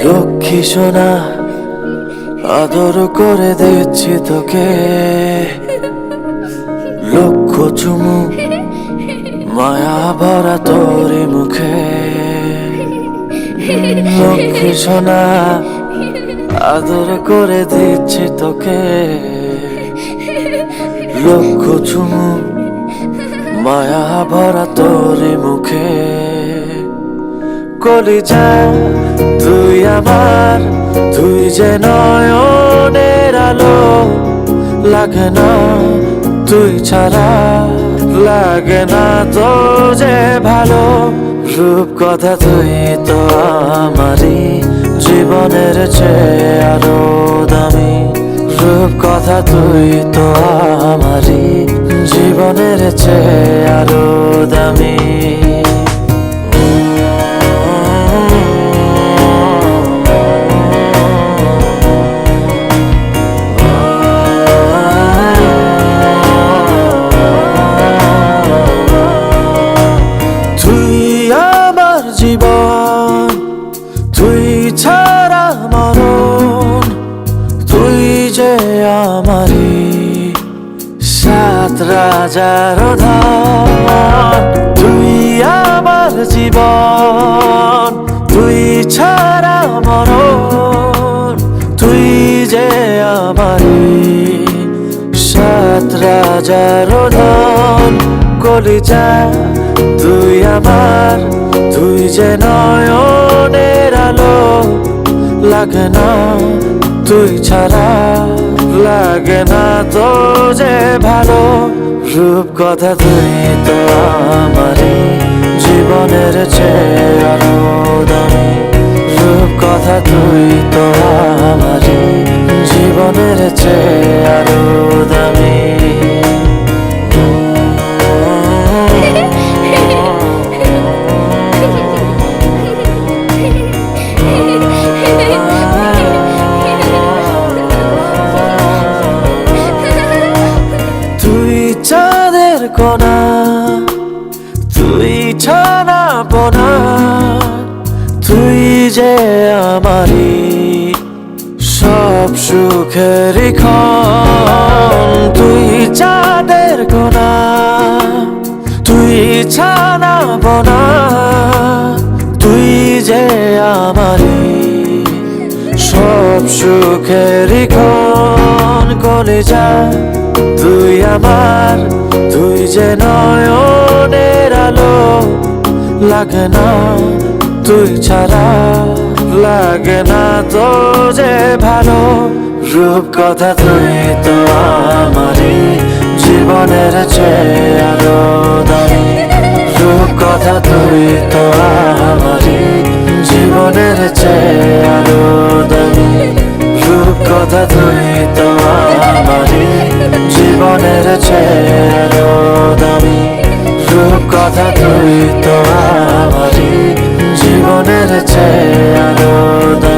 লক্ষ্মী সোনা আদর করে দিচ্ছি তোকে, লক্ষ চুমু মায়া ভরা তোরি মুখে। লক্ষ্মী সোনা আদর করে দিচ্ছি তোকে, লক্ষ চুমু মায়া ভরা তোরি মুখে। কলিজা তুই আমার, তুই যে নয়নের আলো, লাগে না তুই ছাড়া, লাগে না তো যে ভালো। রূপ কথা তুই তো আমারই জীবনের চেয়ে আরো দামি, রূপ কথা তুই তো আমারই জীবনের চেয়ে আরো দামি। জীবন তুই ছাড়া মরণ, তুই যে আমারি সাত রাজার ধন। তুই আমার জীবন, তুই ছাড়া মরণ, তুই যে আমারি সাত রাজার ধন। কলিজা তুই আমার, তুই যে নয়নের আলো, লাগে না তুই ছাড়া, লাগে না তো যে ভালো। রূপ কথা তুই তো আমারই জীবনের চেয়ে আরো দামি, রূপ কথা তুই তো আমারই জীবনের চেয়ে আরো দামি। চাঁদের কোনা তুই ছানা পোনা, তুই যে আমারি সব সুখের ক্ষণ। তুই চাঁদের কোনা তুই ছানা পোনা, তুই যে আমারি সব সুখের ক্ষণ। কলিজা তুই আমার, তুই যে নয়নের আলো, লাগে না তুই ছাড়া, লাগে না তো যে ভালো। রূপ কথা তুই তো আমারই জীবনের চেয়ে আরো দামি, রূপ কথা তুই তো আমারই জীবনের চেয়ে আরো দামি, রূপ কথা তুই তো আমারই জীবনের চেয়ে আরো দামি, রূপ কথা তুই তো আমারই জীবনের চেয়ে আরো দামি।